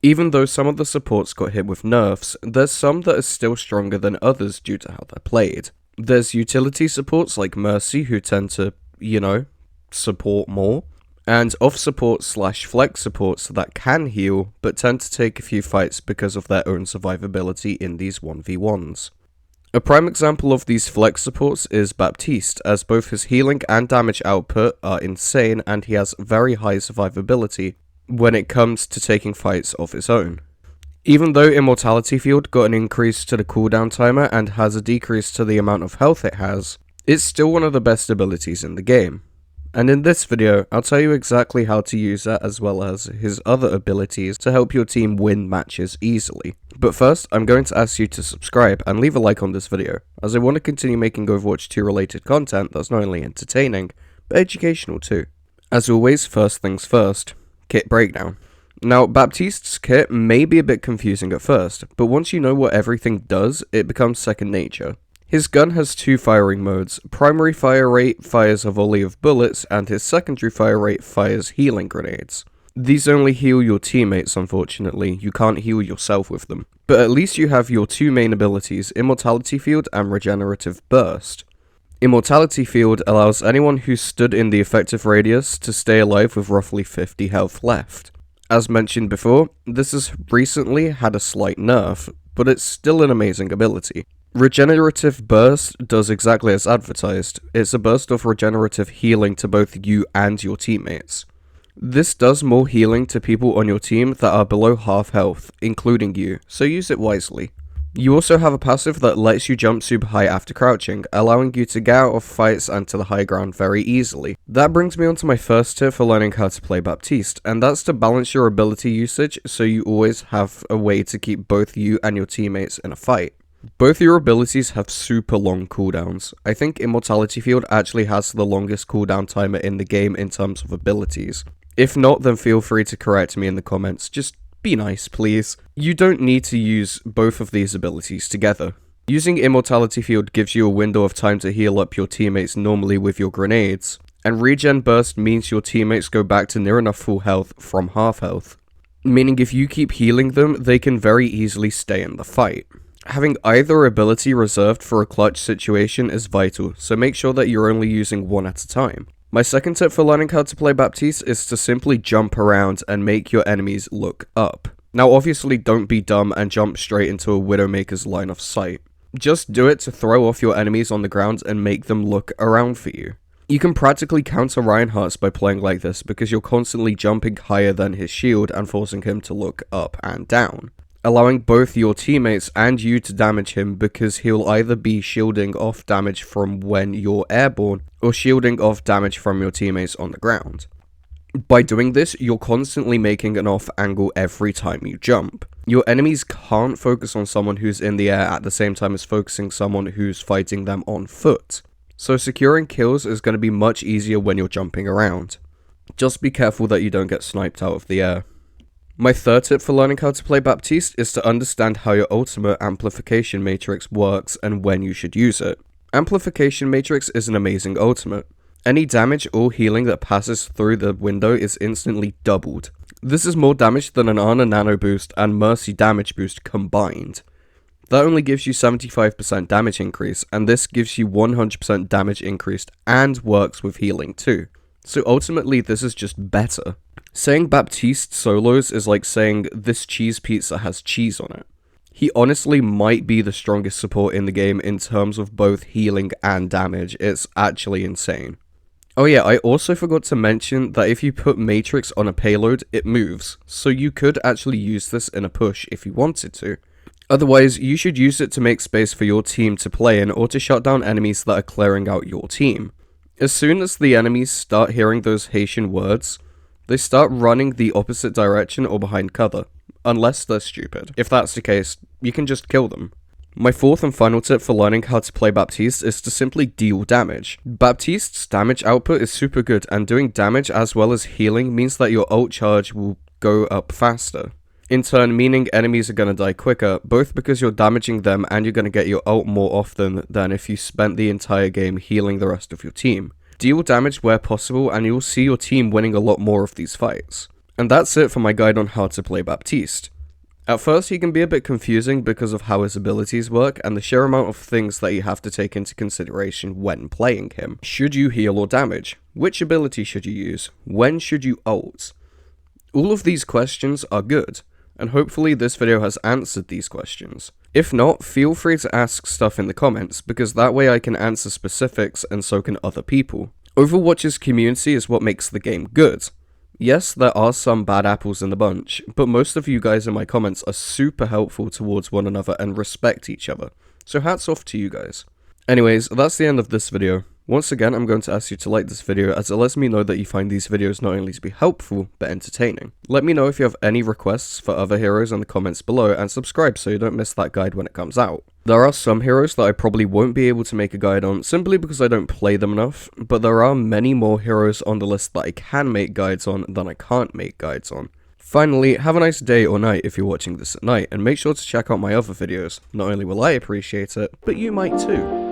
Even though some of the supports got hit with nerfs, there's some that are still stronger than others due to how they're played. There's utility supports like Mercy who tend to, support more, and off supports / flex supports that can heal but tend to take a few fights because of their own survivability in these 1v1s. A prime example of these flex supports is Baptiste, as both his healing and damage output are insane and he has very high survivability when it comes to taking fights of his own. Even though Immortality Field got an increase to the cooldown timer and has a decrease to the amount of health it has, it's still one of the best abilities in the game. And in this video, I'll tell you exactly how to use that as well as his other abilities to help your team win matches easily. But first, I'm going to ask you to subscribe and leave a like on this video, as I want to continue making Overwatch 2 related content that's not only entertaining, but educational too. As always, first things first, kit breakdown. Now, Baptiste's kit may be a bit confusing at first, but once you know what everything does, it becomes second nature. His gun has two firing modes. Primary fire rate fires a volley of bullets, and his secondary fire rate fires healing grenades. These only heal your teammates, unfortunately. You can't heal yourself with them. But at least you have your two main abilities, Immortality Field and Regenerative Burst. Immortality Field allows anyone who stood in the effective radius to stay alive with roughly 50 health left. As mentioned before, this has recently had a slight nerf, but it's still an amazing ability. Regenerative Burst does exactly as advertised. It's a burst of regenerative healing to both you and your teammates. This does more healing to people on your team that are below half health, including you, so use it wisely. You also have a passive that lets you jump super high after crouching, allowing you to get out of fights and to the high ground very easily. That brings me on to my first tip for learning how to play Baptiste, and that's to balance your ability usage so you always have a way to keep both you and your teammates in a fight. Both your abilities have super long cooldowns. I think Immortality Field actually has the longest cooldown timer in the game in terms of abilities. If not, then feel free to correct me in the comments, just be nice please. You don't need to use both of these abilities together. Using Immortality Field gives you a window of time to heal up your teammates normally with your grenades, and Regen Burst means your teammates go back to near enough full health from half health. Meaning if you keep healing them, they can very easily stay in the fight. Having either ability reserved for a clutch situation is vital, so make sure that you're only using one at a time. My second tip for learning how to play Baptiste is to simply jump around and make your enemies look up. Now obviously don't be dumb and jump straight into a Widowmaker's line of sight. Just do it to throw off your enemies on the ground and make them look around for you. You can practically counter Reinhardt's by playing like this because you're constantly jumping higher than his shield and forcing him to look up and down, allowing both your teammates and you to damage him because he'll either be shielding off damage from when you're airborne or shielding off damage from your teammates on the ground. By doing this, you're constantly making an off angle every time you jump. Your enemies can't focus on someone who's in the air at the same time as focusing someone who's fighting them on foot. So securing kills is going to be much easier when you're jumping around. Just be careful that you don't get sniped out of the air. My third tip for learning how to play Baptiste is to understand how your ultimate amplification matrix works and when you should use it. Amplification matrix is an amazing ultimate. Any damage or healing that passes through the window is instantly doubled. This is more damage than an Ana Nano boost and Mercy damage boost combined. That only gives you 75% damage increase, and this gives you 100% damage increased and works with healing too. So ultimately this is just better. Saying Baptiste solos is like saying this cheese pizza has cheese on it. He honestly might be the strongest support in the game in terms of both healing and damage. It's actually insane. Oh yeah, I also forgot to mention that if you put Matrix on a payload, it moves, so you could actually use this in a push if you wanted to. Otherwise, you should use it to make space for your team to play in or to shut down enemies that are clearing out your team. As soon as the enemies start hearing those Haitian words, they start running the opposite direction or behind cover, unless they're stupid. If that's the case, you can just kill them. My fourth and final tip for learning how to play Baptiste is to simply deal damage. Baptiste's damage output is super good, and doing damage as well as healing means that your ult charge will go up faster. In turn, meaning enemies are going to die quicker, both because you're damaging them and you're going to get your ult more often than if you spent the entire game healing the rest of your team. Deal damage where possible and you'll see your team winning a lot more of these fights. And that's it for my guide on how to play Baptiste. At first, he can be a bit confusing because of how his abilities work and the sheer amount of things that you have to take into consideration when playing him. Should you heal or damage? Which ability should you use? When should you ult? All of these questions are good, and hopefully this video has answered these questions. If not, feel free to ask stuff in the comments, because that way I can answer specifics and so can other people. Overwatch's community is what makes the game good. Yes, there are some bad apples in the bunch, but most of you guys in my comments are super helpful towards one another and respect each other, so hats off to you guys. Anyways, that's the end of this video. Once again, I'm going to ask you to like this video, as it lets me know that you find these videos not only to be helpful, but entertaining. Let me know if you have any requests for other heroes in the comments below, and subscribe so you don't miss that guide when it comes out. There are some heroes that I probably won't be able to make a guide on, simply because I don't play them enough, but there are many more heroes on the list that I can make guides on than I can't make guides on. Finally, have a nice day or night if you're watching this at night, and make sure to check out my other videos. Not only will I appreciate it, but you might too.